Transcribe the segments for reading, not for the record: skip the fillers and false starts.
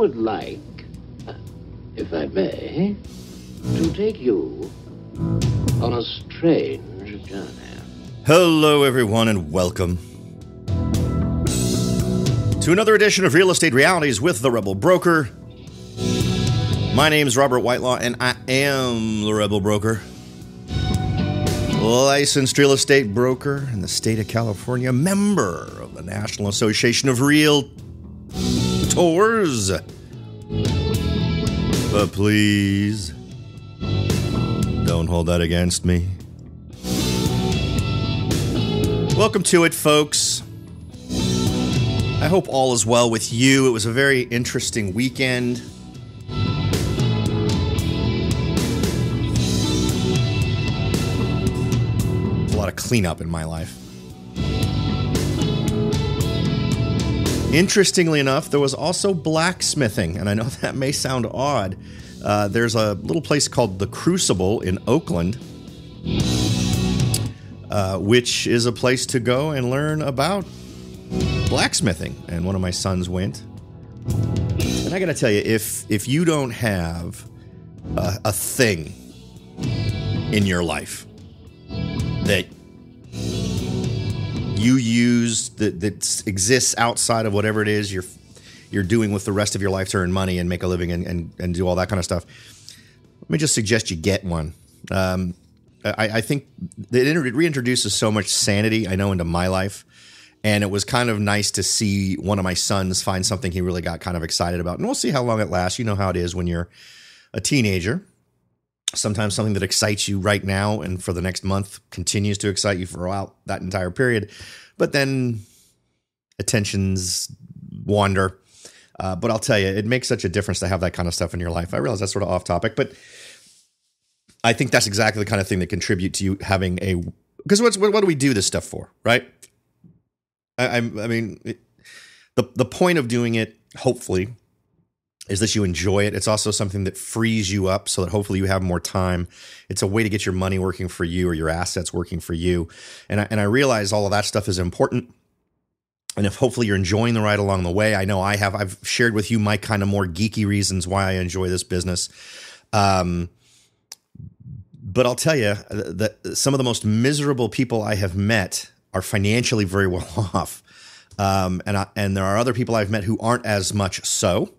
would like, if I may, to take you on a strange journey. Hello, everyone, and welcome to another edition of Real Estate Realities with the Rebel Broker. My name is Robert Whitelaw, and I am the Rebel Broker. Licensed real estate broker in the state of California, member of the National Association of Realtors. But please, don't hold that against me. Welcome to it, folks. I hope all is well with you. It was a very interesting weekend. There's a lot of cleanup in my life. Interestingly enough, there was also blacksmithing, and I know that may sound odd. There's a little place called The Crucible in Oakland, which is a place to go and learn about blacksmithing, and one of my sons went. And I gotta tell you, if you don't have a thing in your life that you use that exists outside of whatever it is you're doing with the rest of your life to earn money and make a living and do all that kind of stuff, let me just suggest you get one. I think it reintroduces so much sanity, I know, into my life. And it was kind of nice to see one of my sons find something he really got kind of excited about. And we'll see how long it lasts. You know how it is when you're a teenager. Sometimes something that excites you right now and for the next month continues to excite you throughout that entire period. But then attentions wander. But I'll tell you, it makes such a difference to have that kind of stuff in your life. I realize that's sort of off topic, but I think that's exactly the kind of thing that contribute to you having a... Because what do we do this stuff for, right? I mean, the point of doing it, hopefully, is that you enjoy it. It's also something that frees you up so that hopefully you have more time. It's a way to get your money working for you or your assets working for you. And I realize all of that stuff is important. And if hopefully you're enjoying the ride along the way, I know I have. I've shared with you my kind of more geeky reasons why I enjoy this business. But I'll tell you that some of the most miserable people I have met are financially very well off. And there are other people I've met who aren't as much so,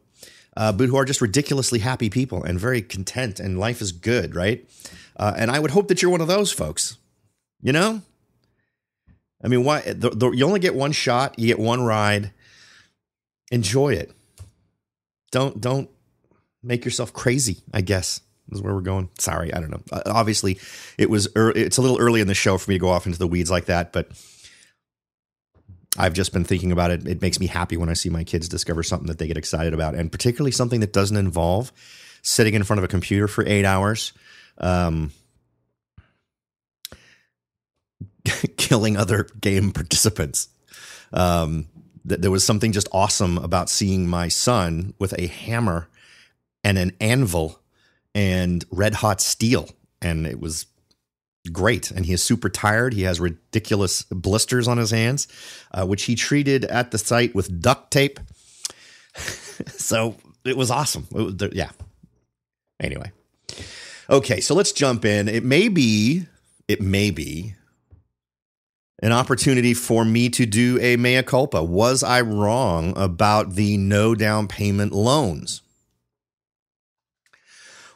but who are just ridiculously happy people and very content, and life is good, right? And I would hope that you're one of those folks, you know? I mean, why? You only get one shot, you get one ride. Enjoy it. Don't make yourself crazy, I guess. Is where we're going. Sorry, I don't know. Obviously, it's a little early in the show for me to go off into the weeds like that, but I've just been thinking about it. It makes me happy when I see my kids discover something that they get excited about, and particularly something that doesn't involve sitting in front of a computer for 8 hours, killing other game participants. There was something just awesome about seeing my son with a hammer and an anvil and red hot steel, and it was great. And he is super tired. He has ridiculous blisters on his hands, which he treated at the site with duct tape. So it was awesome. Yeah. Anyway. Okay, so let's jump in. It may be an opportunity for me to do a mea culpa. Was I wrong about the no down payment loans?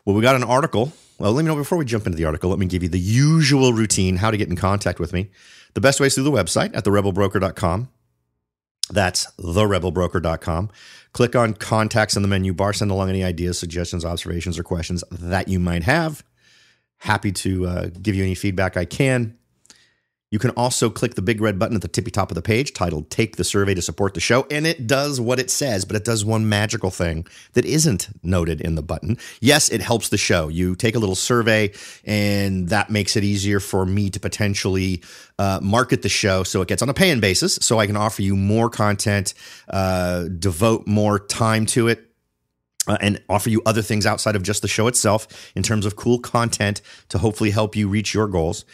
Well, we got an article. Well, let me know before we jump into the article. Let me give you the usual routine, how to get in contact with me. The best way is through the website at therebelbroker.com. That's therebelbroker.com. Click on contacts in the menu bar. Send along any ideas, suggestions, observations, or questions that you might have. Happy to give you any feedback I can. You can also click the big red button at the tippy top of the page titled Take the Survey to Support the Show, and it does what it says, but it does one magical thing that isn't noted in the button. Yes, it helps the show. You take a little survey, and that makes it easier for me to potentially market the show so it gets on a paying basis, so I can offer you more content, devote more time to it, and offer you other things outside of just the show itself in terms of cool content to hopefully help you reach your goals.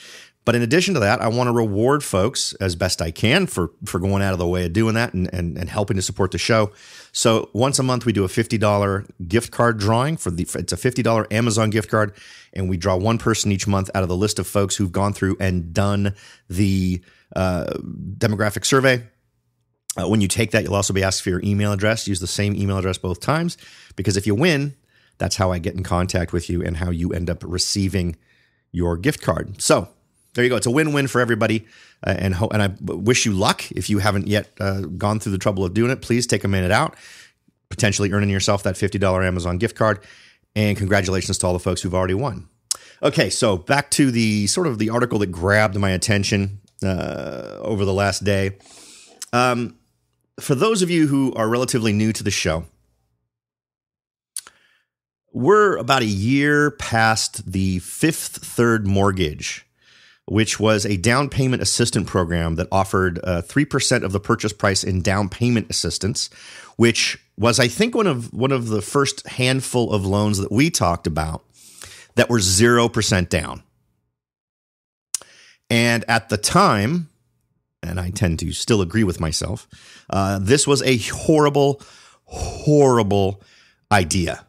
But in addition to that, I want to reward folks as best I can for going out of the way of doing that and helping to support the show. So once a month, we do a $50 gift card drawing it's a $50 Amazon gift card. And we draw one person each month out of the list of folks who've gone through and done the demographic survey. When you take that, you'll also be asked for your email address. Use the same email address both times, because if you win, that's how I get in contact with you and how you end up receiving your gift card. So there you go. It's a win-win for everybody. And I wish you luck. If you haven't yet gone through the trouble of doing it, please take a minute out, potentially earning yourself that $50 Amazon gift card. And congratulations to all the folks who've already won. Okay, so back to the sort of the article that grabbed my attention over the last day. For those of you who are relatively new to the show, we're about a year past the Fifth Third Mortgage, which was a down payment assistance program that offered 3% of the purchase price in down payment assistance, which was, I think, one of the first handful of loans that we talked about that were 0% down. And at the time, and I tend to still agree with myself, this was a horrible, horrible idea.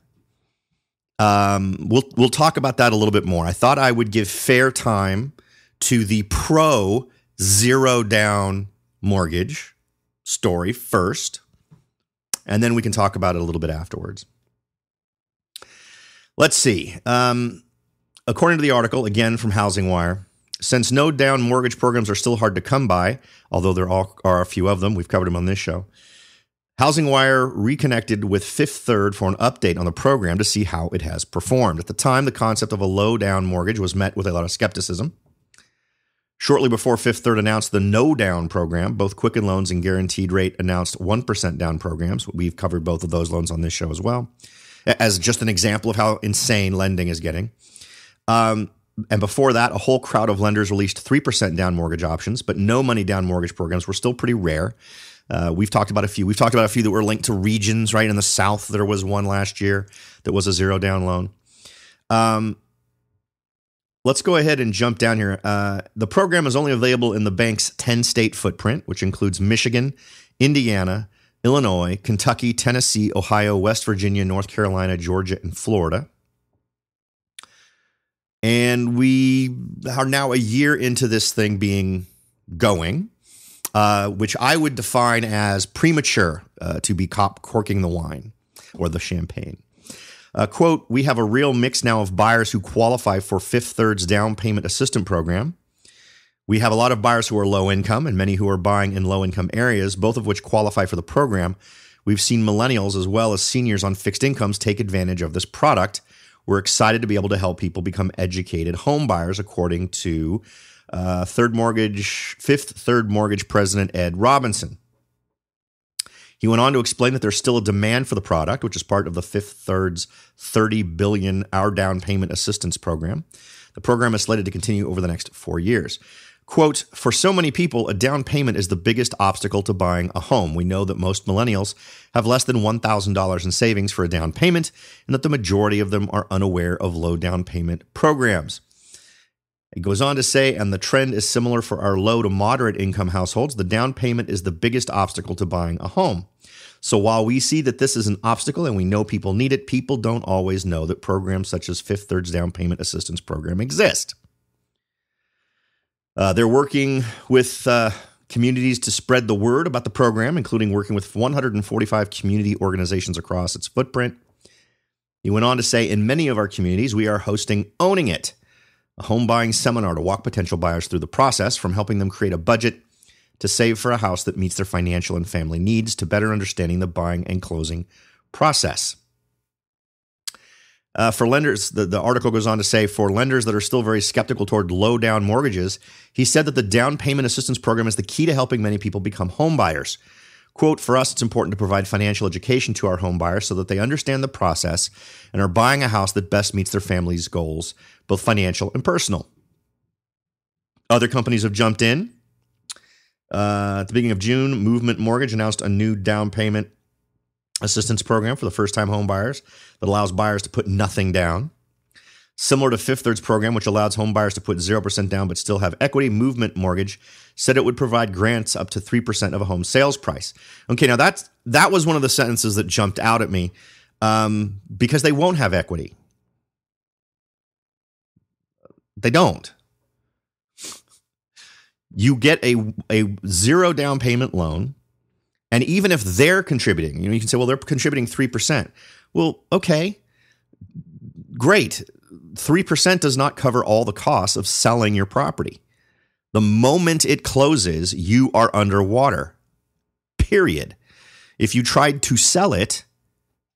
We'll talk about that a little bit more. I thought I would give fair time to the pro zero down mortgage story first, and then we can talk about it a little bit afterwards. Let's see. According to the article, again from Housing Wire, since no down mortgage programs are still hard to come by, although there are a few of them, we've covered them on this show, Housing Wire reconnected with Fifth Third for an update on the program to see how it has performed. At the time, the concept of a low down mortgage was met with a lot of skepticism. Shortly before Fifth Third announced the no down program, both Quicken Loans and Guaranteed Rate announced 1% down programs. We've covered both of those loans on this show as well, as just an example of how insane lending is getting. And before that, a whole crowd of lenders released 3% down mortgage options, but no money down mortgage programs were still pretty rare. We've talked about a few. We've talked about a few that were linked to regions, right? In the South, there was one last year that was a zero down loan. Let's go ahead and jump down here. The program is only available in the bank's 10-state footprint, which includes Michigan, Indiana, Illinois, Kentucky, Tennessee, Ohio, West Virginia, North Carolina, Georgia, and Florida. And we are now a year into this thing being going, which I would define as premature to be corking the wine or the champagne. Quote, we have a real mix now of buyers who qualify for Fifth Third's down payment assistance program. We have a lot of buyers who are low income and many who are buying in low income areas, both of which qualify for the program. We've seen millennials as well as seniors on fixed incomes take advantage of this product. We're excited to be able to help people become educated home buyers, according to Fifth Third Mortgage President Ed Robinson. He went on to explain that there's still a demand for the product, which is part of the Fifth Third's $30 billion Our Down Payment Assistance Program. The program is slated to continue over the next 4 years. Quote, for so many people, a down payment is the biggest obstacle to buying a home. We know that most millennials have less than $1,000 in savings for a down payment, and that the majority of them are unaware of low down payment programs. It goes on to say, and the trend is similar for our low to moderate income households. The down payment is the biggest obstacle to buying a home. So while we see that this is an obstacle and we know people need it, people don't always know that programs such as Fifth Third's Down Payment Assistance Program exist. They're working with communities to spread the word about the program, including working with 145 community organizations across its footprint. He went on to say, in many of our communities, we are hosting Owning It, a home buying seminar to walk potential buyers through the process, from helping them create a budget to save for a house that meets their financial and family needs, to better understanding the buying and closing process. For lenders, the article goes on to say, for lenders that are still very skeptical toward low down mortgages, he said that the down payment assistance program is the key to helping many people become home buyers. Quote, for us, it's important to provide financial education to our home buyers so that they understand the process and are buying a house that best meets their family's goals, both financial and personal. Other companies have jumped in. At the beginning of June, Movement Mortgage announced a new down payment assistance program for the first-time home buyers that allows buyers to put nothing down. Similar to Fifth Third's program, which allows home buyers to put 0% down but still have equity, Movement Mortgage said it would provide grants up to 3% of a home sales price. Okay, now that was one of the sentences that jumped out at me because they won't have equity. They don't. You get a zero down payment loan, and even if they're contributing, you can say, well, they're contributing 3%. Well, okay, great. 3% does not cover all the costs of selling your property. The moment it closes, you are underwater, period. If you tried to sell it,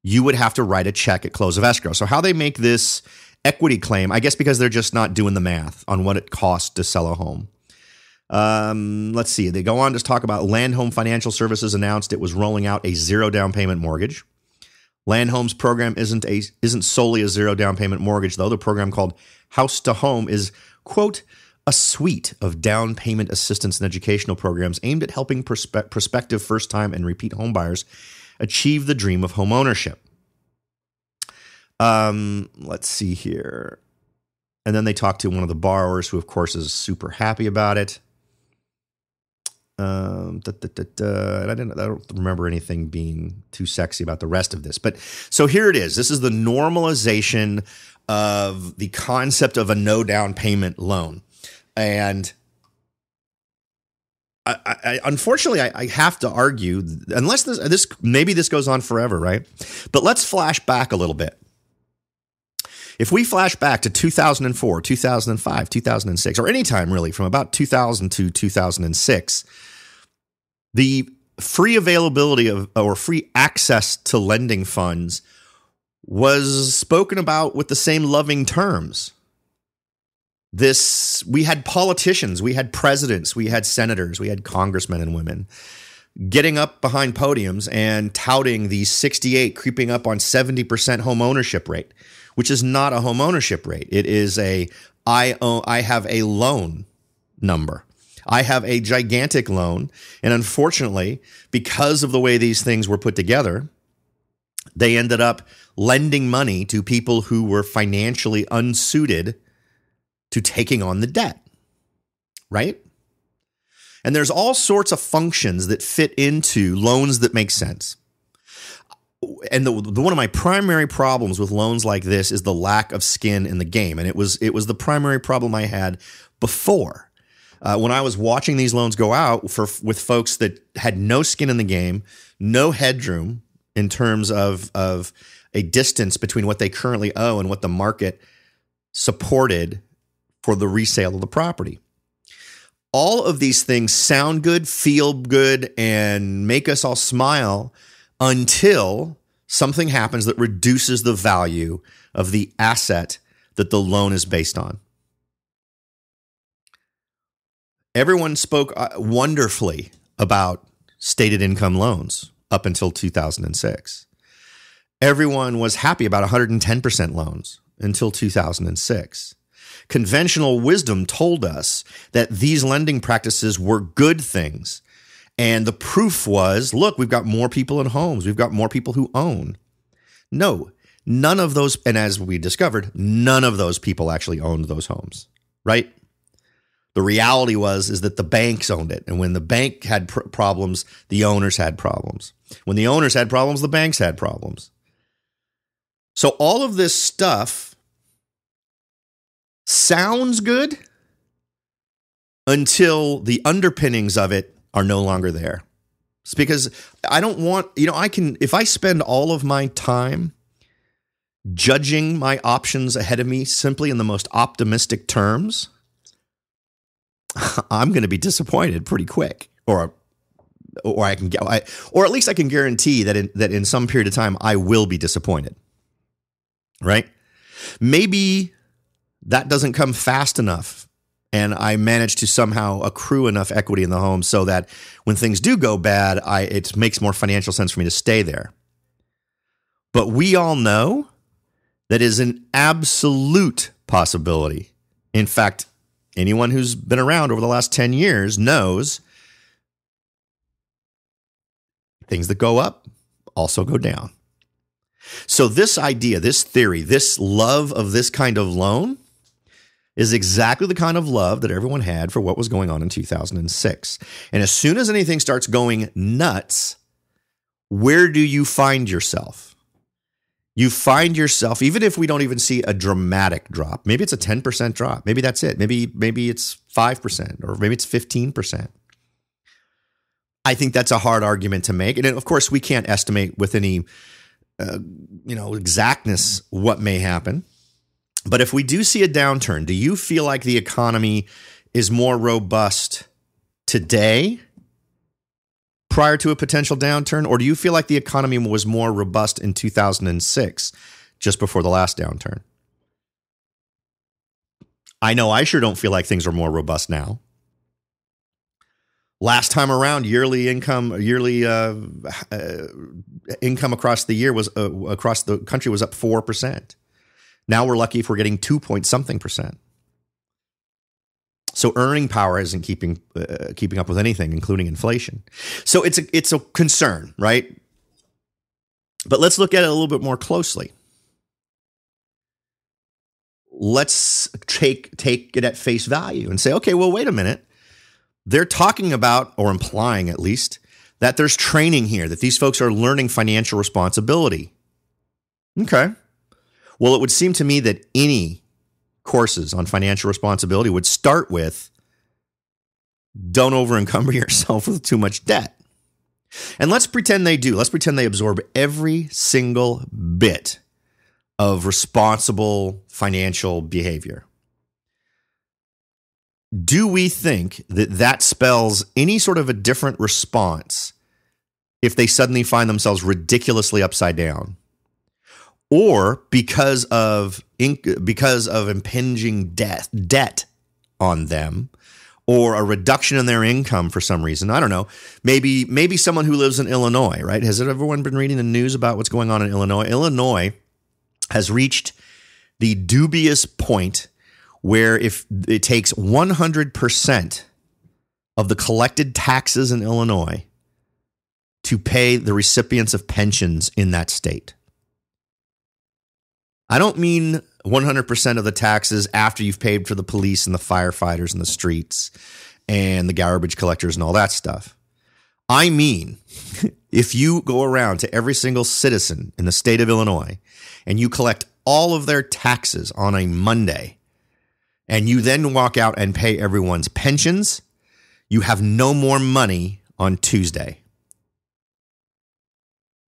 you would have to write a check at close of escrow. So how they make this equity claim, I guess because they're just not doing the math on what it costs to sell a home. Let's see. They go on to talk about Land Home Financial Services announced it was rolling out a zero down payment mortgage. Land Home's program isn't solely a zero down payment mortgage, though. The program called House to Home is, quote, a suite of down payment assistance and educational programs aimed at helping prospective first-time and repeat home buyers achieve the dream of home ownership. Let's see here. And then they talk to one of the borrowers who, of course, is super happy about it. And I don't remember anything being too sexy about the rest of this. But so here it is. This is the normalization of the concept of a no down payment loan. And unfortunately, I have to argue, unless this maybe this goes on forever, right? But let's flash back a little bit. If we flash back to 2004, 2005, 2006, or any time really from about 2000 to 2006, the free availability of or free access to lending funds was spoken about with the same loving terms. We had politicians, we had presidents, we had senators, we had congressmen and women getting up behind podiums and touting the 68, creeping up on 70% home ownership rate, which is not a home ownership rate. It is I have a loan number. I have a gigantic loan. And unfortunately, because of the way these things were put together, they ended up lending money to people who were financially unsuited to taking on the debt, right? And there's all sorts of functions that fit into loans that make sense. And one of my primary problems with loans like this is the lack of skin in the game. And it was the primary problem I had before. When I was watching these loans go out with folks that had no skin in the game, no headroom in terms of a distance between what they currently owe and what the market supported for the resale of the property. All of these things sound good, feel good, and make us all smile until something happens that reduces the value of the asset that the loan is based on. Everyone spoke wonderfully about stated income loans up until 2006. Everyone was happy about 110% loans until 2006. Conventional wisdom told us that these lending practices were good things. And the proof was, look, we've got more people in homes. We've got more people who own. No, none of those, and as we discovered, none of those people actually owned those homes, right? The reality is that the banks owned it. And when the bank had problems, the owners had problems. When the owners had problems, the banks had problems. So all of this stuff sounds good until the underpinnings of it are no longer there. It's because I don't want, if I spend all of my time judging my options ahead of me simply in the most optimistic terms, I'm going to be disappointed pretty quick, or at least I can guarantee that in some period of time I will be disappointed. Right? Maybe that doesn't come fast enough, and I manage to somehow accrue enough equity in the home so that when things do go bad, it makes more financial sense for me to stay there. But we all know that is an absolute possibility. In fact, anyone who's been around over the last 10 years knows things that go up also go down. So this idea, this theory, this love of this kind of loan is exactly the kind of love that everyone had for what was going on in 2006. And as soon as anything starts going nuts, where do you find yourself? You find yourself, even if we don't even see a dramatic drop, maybe it's a 10% drop. Maybe that's it. Maybe it's 5% or maybe it's 15%. I think that's a hard argument to make. And of course, we can't estimate with any exactness what may happen. But if we do see a downturn, do you feel like the economy is more robust today prior to a potential downturn? Or do you feel like the economy was more robust in 2006, just before the last downturn? I know I sure don't feel like things are more robust now. Last time around, yearly income across the year was across the country was up 4%. Now we're lucky if we're getting 2 point something percent. So earning power isn't keeping up with anything, including inflation. So it's a concern, right? But let's look at it a little bit more closely. Let's take it at face value and say, okay, well, wait a minute. They're talking about, or implying at least, that there's training here, that these folks are learning financial responsibility. Okay. Well, it would seem to me that any courses on financial responsibility would start with don't over-encumber yourself with too much debt. And let's pretend they do. Let's pretend they absorb every single bit of responsible financial behavior. Do we think that spells any sort of a different response if they suddenly find themselves ridiculously upside down? Or because of impinging debt on them, or a reduction in their income for some reason? I don't know. Maybe someone who lives in Illinois, right? Has everyone been reading the news about what's going on in Illinois? Illinois has reached the dubious point where if it takes 100% of the collected taxes in Illinois to pay the recipients of pensions in that state. I don't mean 100% of the taxes after you've paid for the police and the firefighters and the streets and the garbage collectors and all that stuff. I mean, if you go around to every single citizen in the state of Illinois and you collect all of their taxes on a Monday, and you then walk out and pay everyone's pensions, you have no more money on Tuesday.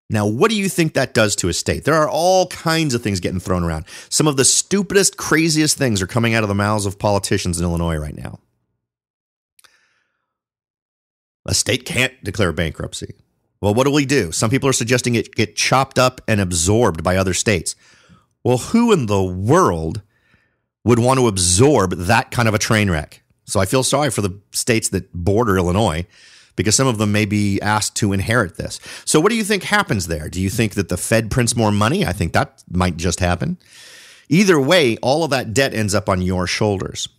Now, what do you think that does to a state? There are all kinds of things getting thrown around. Some of the stupidest, craziest things are coming out of the mouths of politicians in Illinois right now. A state can't declare bankruptcy. Well, what do we do? Some people are suggesting it get chopped up and absorbed by other states. Well, who in the world would want to absorb that kind of a train wreck? So I feel sorry for the states that border Illinois, because some of them may be asked to inherit this. So what do you think happens there? Do you think that the Fed prints more money? I think that might just happen. Either way, all of that debt ends up on your shoulders.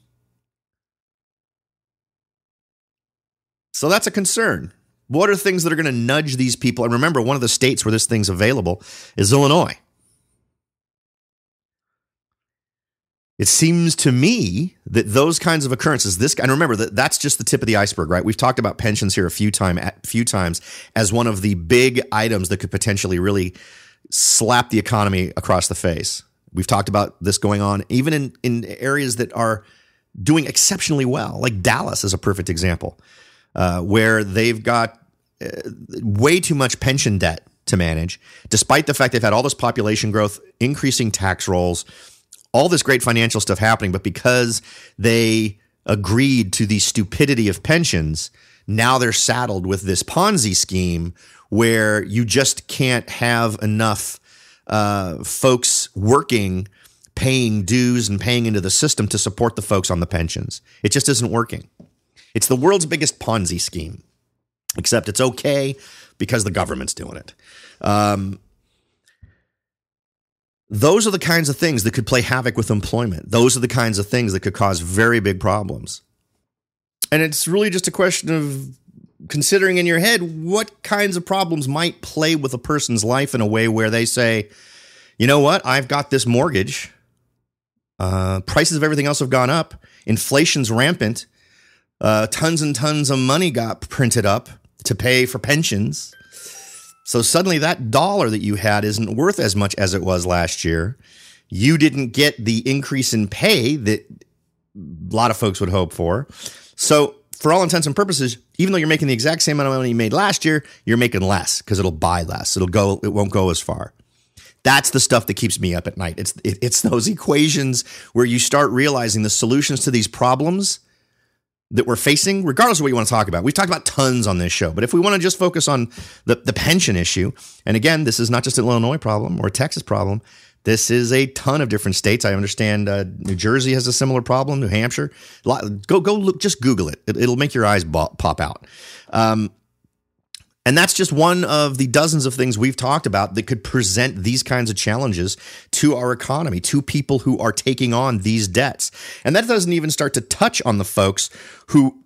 So that's a concern. What are things that are going to nudge these people? And remember, one of the states where this thing's available is Illinois. It seems to me that those kinds of occurrences, and remember that's just the tip of the iceberg, right? We've talked about pensions here a few times as one of the big items that could potentially really slap the economy across the face. We've talked about this going on even in areas that are doing exceptionally well, like Dallas is a perfect example, where they've got way too much pension debt to manage, despite the fact they've had all this population growth, increasing tax rolls, all this great financial stuff happening, but because they agreed to the stupidity of pensions, now they're saddled with this Ponzi scheme where you just can't have enough folks working, paying dues and paying into the system to support the folks on the pensions. It just isn't working. It's the world's biggest Ponzi scheme, except it's okay because the government's doing it. Those are the kinds of things that could play havoc with employment. Those are the kinds of things that could cause very big problems. And it's really just a question of considering in your head what kinds of problems might play with a person's life in a way where they say, you know what, I've got this mortgage. Prices of everything else have gone up. Inflation's rampant. Tons and tons of money got printed up to pay for pensions. So suddenly that dollar that you had isn't worth as much as it was last year. You didn't get the increase in pay that a lot of folks would hope for. So for all intents and purposes, even though you're making the exact same amount of money you made last year, you're making less because it'll buy less. It won't go as far. That's the stuff that keeps me up at night. It's those equations where you start realizing the solutions to these problems that we're facing, regardless of what you want to talk about. We've talked about tons on this show, but if we want to just focus on the pension issue, and again, this is not just an Illinois problem or a Texas problem. This is a ton of different states. I understand New Jersey has a similar problem, New Hampshire. Go look, just Google it. It'll make your eyes pop out. And that's just one of the dozens of things we've talked about that could present these kinds of challenges to our economy, to people who are taking on these debts. And that doesn't even start to touch on the folks who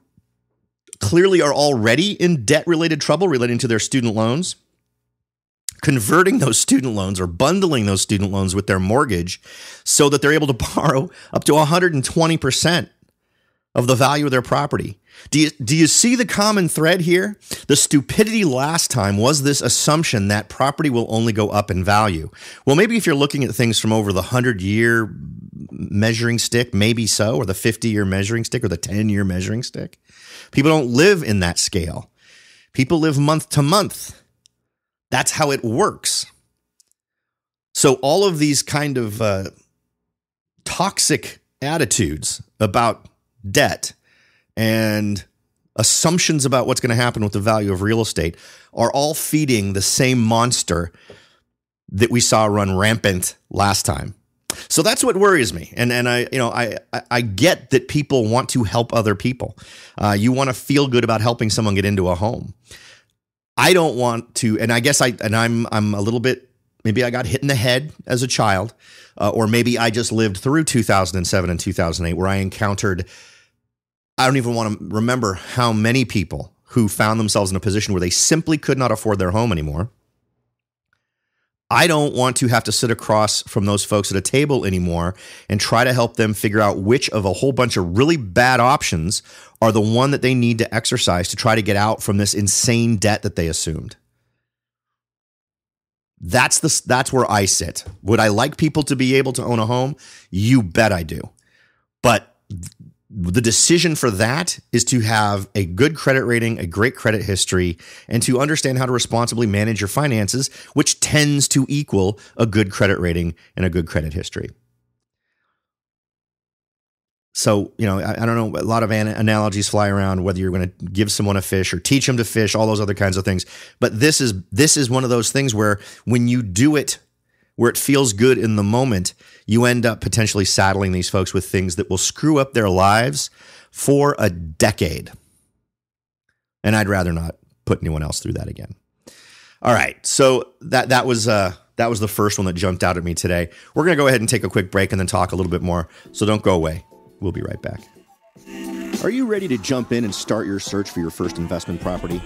clearly are already in debt-related trouble relating to their student loans, converting those student loans or bundling those student loans with their mortgage so that they're able to borrow up to 120% of the value of their property. Do you see the common thread here? The stupidity last time was this assumption that property will only go up in value. Well, maybe if you're looking at things from over the 100-year measuring stick, maybe so, or the 50-year measuring stick or the 10-year measuring stick. People don't live in that scale. People live month to month. That's how it works. So all of these kind of toxic attitudes about debt and assumptions about what's going to happen with the value of real estate are all feeding the same monster that we saw run rampant last time. So that's what worries me. And I get that people want to help other people. You want to feel good about helping someone get into a home. I don't want to, and I guess I'm a little bit, maybe I got hit in the head as a child, or maybe I just lived through 2007 and 2008 where I encountered, I don't even want to remember how many people who found themselves in a position where they simply could not afford their home anymore. I don't want to have to sit across from those folks at a table anymore and try to help them figure out which of a whole bunch of really bad options are the one that they need to exercise to try to get out from this insane debt that they assumed. That's where I sit. Would I like people to be able to own a home? You bet I do. But the decision for that is to have a good credit rating, a great credit history, and to understand how to responsibly manage your finances, which tends to equal a good credit rating and a good credit history. So, I don't know, a lot of analogies fly around, whether you're going to give someone a fish or teach them to fish, all those other kinds of things. But this is one of those things where when you do it, where it feels good in the moment, you end up potentially saddling these folks with things that will screw up their lives for a decade. And I'd rather not put anyone else through that again. All right, so that was the first one that jumped out at me today. We're going to go ahead and take a quick break and then talk a little bit more, so don't go away. We'll be right back. Are you ready to jump in and start your search for your first investment property?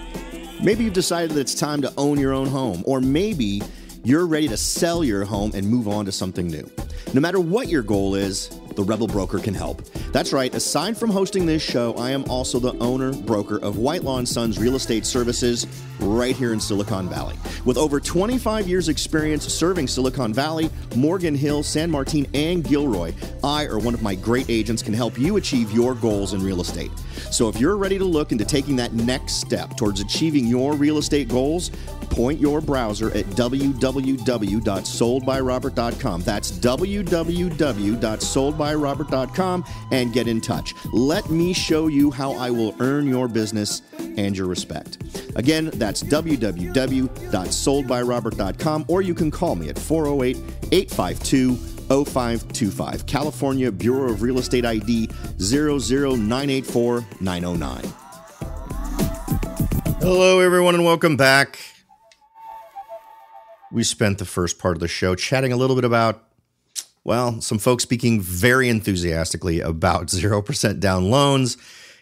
Maybe you've decided that it's time to own your own home, or maybe you're ready to sell your home and move on to something new. No matter what your goal is, the Rebel Broker can help. That's right. Aside from hosting this show, I am also the owner broker of Whitelaw & Sons Real Estate Services right here in Silicon Valley. With over 25 years experience serving Silicon Valley, Morgan Hill, San Martin, and Gilroy, I or one of my great agents can help you achieve your goals in real estate. So if you're ready to look into taking that next step towards achieving your real estate goals, point your browser at www.soldbyrobert.com. That's www.soldbyrobert.com and get in touch. Let me show you how I will earn your business and your respect. Again, that's www.soldbyrobert.com, or you can call me at 408-852-0525. California Bureau of Real Estate ID 00984-909. Hello, everyone, and welcome back. We spent the first part of the show chatting a little bit about, well, some folks speaking very enthusiastically about 0% down loans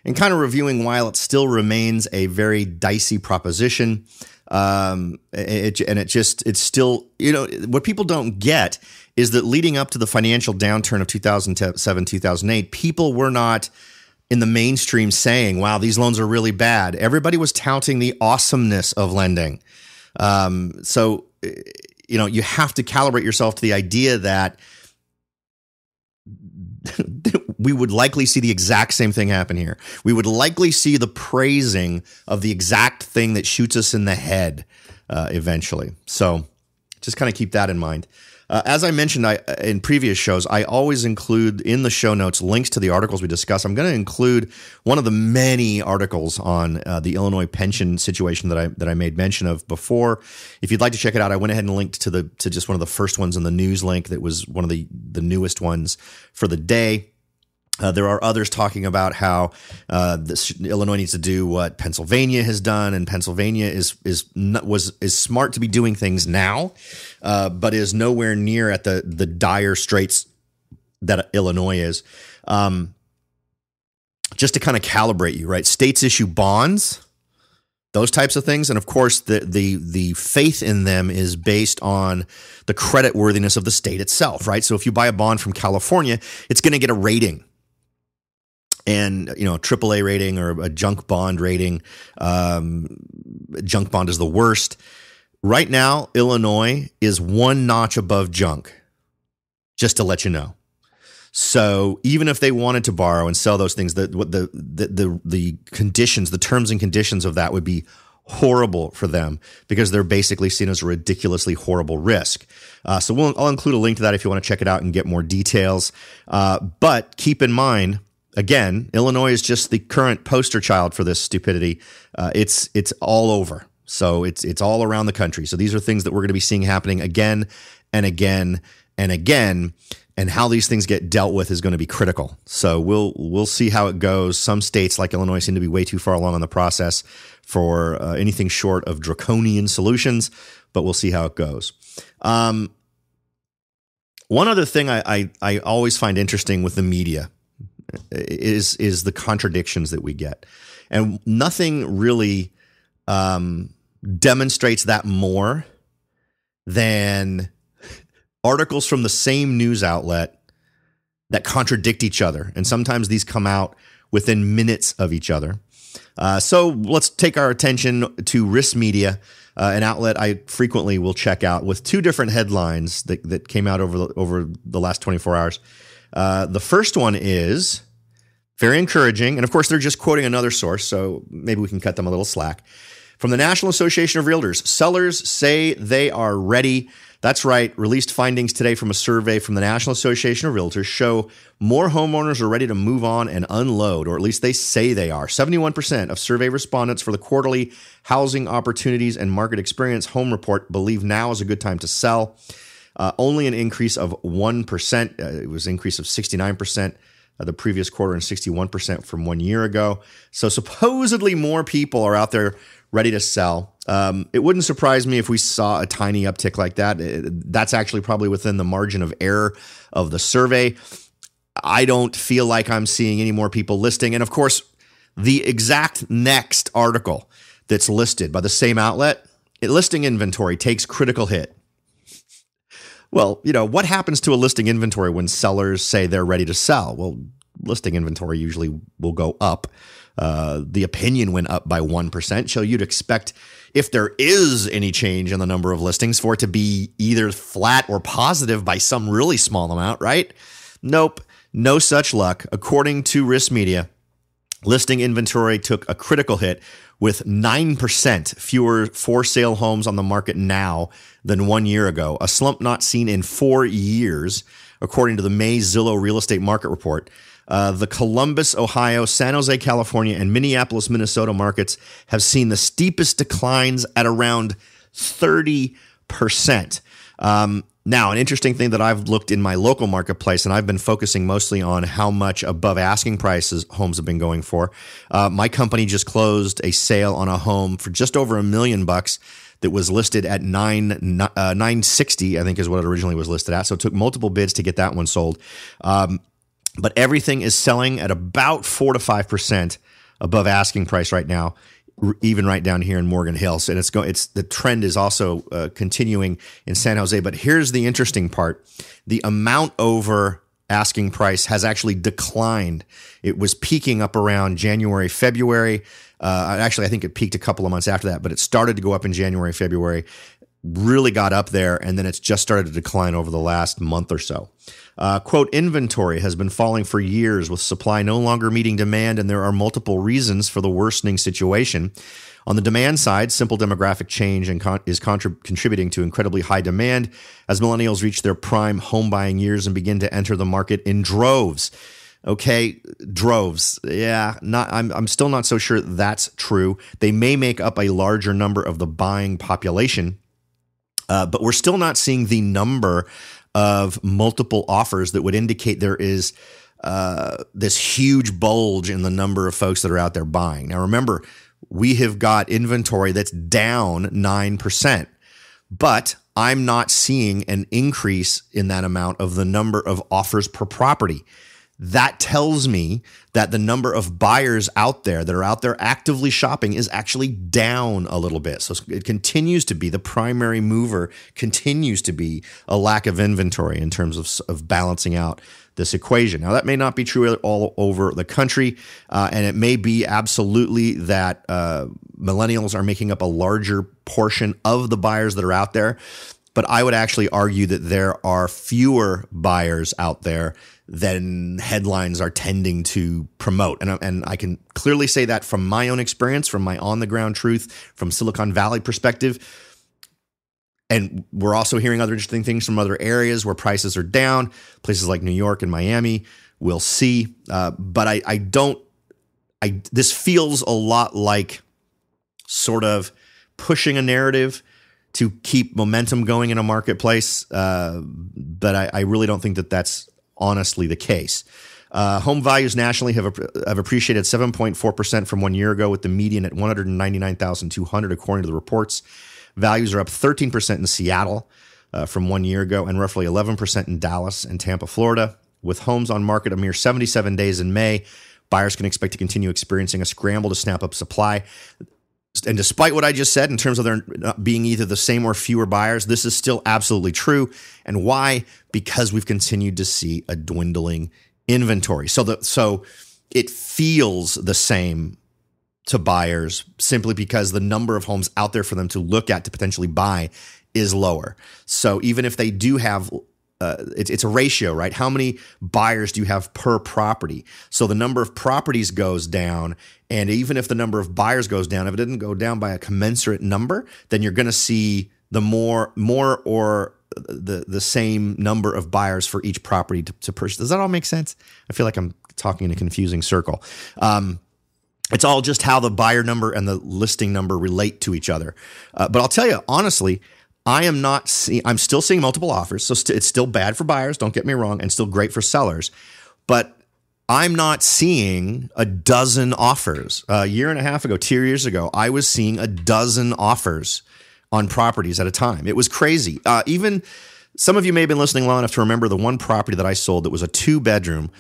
and kind of reviewing why it still remains a very dicey proposition. It's still, what people don't get is that leading up to the financial downturn of 2007, 2008, people were not in the mainstream saying, wow, these loans are really bad. Everybody was touting the awesomeness of lending. So you have to calibrate yourself to the idea that we would likely see the exact same thing happen here. We would likely see the praising of the exact thing that shoots us in the head eventually. So just kind of keep that in mind. As I mentioned in previous shows, I always include in the show notes links to the articles we discuss. I'm going to include one of the many articles on the Illinois pension situation that I made mention of before. If you'd like to check it out, I went ahead and linked to just one of the first ones in the news link that was one of the newest ones for the day. There are others talking about how Illinois needs to do what Pennsylvania has done, and Pennsylvania is smart to be doing things now, but is nowhere near at the dire straits that Illinois is. Just to kind of calibrate you, right? States issue bonds, those types of things, and of course the faith in them is based on the credit worthiness of the state itself, right? So if you buy a bond from California, it's going to get a rating. And, a AAA rating or a junk bond rating. Junk bond is the worst. Right now, Illinois is one notch above junk, just to let you know. So even if they wanted to borrow and sell those things, the conditions, the terms and conditions of that would be horrible for them because they're basically seen as a ridiculously horrible risk. So I'll include a link to that if you want to check it out and get more details. But keep in mind, again, Illinois is just the current poster child for this stupidity. It's all over. So it's all around the country. So these are things that we're going to be seeing happening again and again and again. And how these things get dealt with is going to be critical. So we'll see how it goes. Some states like Illinois seem to be way too far along in the process for anything short of draconian solutions, but we'll see how it goes. One other thing I always find interesting with the media is the contradictions that we get. And nothing really demonstrates that more than articles from the same news outlet that contradict each other. And sometimes these come out within minutes of each other. So let's take our attention to Risk Media, an outlet I frequently will check out, with two different headlines that came out over the last 24 hours. The first one is very encouraging. And of course, they're just quoting another source, so maybe we can cut them a little slack. From the National Association of Realtors, sellers say they are ready. That's right. Released findings today from a survey from the National Association of Realtors show more homeowners are ready to move on and unload, or at least they say they are. 71% of survey respondents for the quarterly Housing Opportunities and Market Experience Home Report believe now is a good time to sell. Only an increase of 1%. It was an increase of 69% the previous quarter and 61% from 1 year ago. So supposedly more people are out there ready to sell. It wouldn't surprise me if we saw a tiny uptick like that. That's actually probably within the margin of error of the survey. I don't feel like I'm seeing any more people listing. And of course, the exact next article that's listed by the same outlet, listing inventory takes critical hit. Well, what happens to a listing inventory when sellers say they're ready to sell? Well, listing inventory usually will go up. The opinion went up by 1%. So you'd expect, if there is any change in the number of listings, for it to be either flat or positive by some really small amount, right? Nope, no such luck. According to Risk Media, listing inventory took a critical hit, with 9% fewer for-sale homes on the market now than 1 year ago, a slump not seen in 4 years, according to the May Zillow Real Estate Market Report. The Columbus, Ohio, San Jose, California, and Minneapolis, Minnesota markets have seen the steepest declines at around 30%. Now, an interesting thing that I've looked in my local marketplace, and I've been focusing mostly on how much above asking prices homes have been going for. My company just closed a sale on a home for just over $1 million that was listed at $960, I think is what it originally was listed at. So it took multiple bids to get that one sold. but everything is selling at about 4 to 5% above asking price right now, even right down here in Morgan Hills. And the trend is also continuing in San Jose. But here's the interesting part. The amount over asking price has actually declined. It was peaking up around January, February. Actually, I think it peaked a couple of months after that, but it started to go up in January, February, really got up there, and then it's just started to decline over the last month or so. Quote, inventory has been falling for years with supply no longer meeting demand, and there are multiple reasons for the worsening situation. On the demand side, simple demographic change is contributing to incredibly high demand as millennials reach their prime home buying years and begin to enter the market in droves. Okay, droves. Yeah, I'm still not so sure that's true. They may make up a larger number of the buying population, but we're still not seeing the number of multiple offers that would indicate there is this huge bulge in the number of folks that are out there buying. Now, remember, we have got inventory that's down 9%, but I'm not seeing an increase in that amount of the number of offers per property. That tells me that the number of buyers out there that are out there actively shopping is actually down a little bit. So it continues to be the primary mover, continues to be a lack of inventory in terms of balancing out this equation. Now, that may not be true all over the country, and it may be absolutely that millennials are making up a larger portion of the buyers that are out there. But I would actually argue that there are fewer buyers out there than headlines are tending to promote. And I can clearly say that from my own experience, from my on-the-ground truth, from Silicon Valley perspective. And we're also hearing other interesting things from other areas where prices are down, places like New York and Miami. We'll see. But this feels a lot like sort of pushing a narrative to keep momentum going in a marketplace. But I really don't think that that's honestly the case. Home values nationally have appreciated 7.4% from 1 year ago, with the median at $199,200, according to the reports. Values are up 13% in Seattle from 1 year ago, and roughly 11% in Dallas and Tampa, Florida. With homes on market a mere 77 days in May, buyers can expect to continue experiencing a scramble to snap up supply. And despite what I just said in terms of there being either the same or fewer buyers, this is still absolutely true. And why? Because we've continued to see a dwindling inventory. So it feels the same to buyers simply because the number of homes out there for them to look at to potentially buy is lower. So even if they do have it's a ratio, right? How many buyers do you have per property? So the number of properties goes down, and even if the number of buyers goes down, if it didn't go down by a commensurate number, then you're going to see the more or the same number of buyers for each property to purchase. Does that all make sense? I feel like I'm talking in a confusing circle. It's all just how the buyer number and the listing number relate to each other. But I'll tell you, honestly, I'm still seeing multiple offers. So it's still bad for buyers, don't get me wrong, and still great for sellers. But I'm not seeing a dozen offers. A year and a half ago, 2 years ago, I was seeing a dozen offers on properties at a time. It was crazy. Even some of you may have been listening long enough to remember the one property that I sold that was a 2-bedroom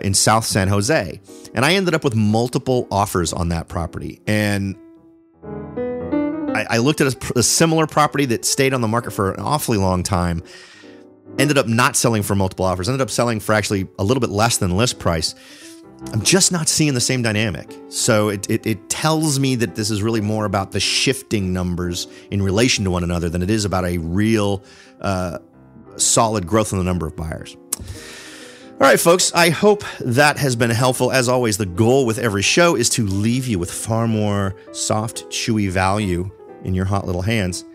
in South San Jose. And I ended up with multiple offers on that property. And I looked at a similar property that stayed on the market for an awfully long time, ended up not selling for multiple offers, ended up selling for actually a little bit less than list price. I'm just not seeing the same dynamic. So it tells me that this is really more about the shifting numbers in relation to one another than it is about a real solid growth in the number of buyers. All right, folks, I hope that has been helpful. As always, the goal with every show is to leave you with far more soft, chewy value in your hot little hands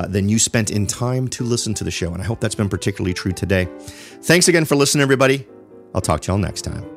than you spent in time to listen to the show. And I hope that's been particularly true today. Thanks again for listening, everybody. I'll talk to y'all next time.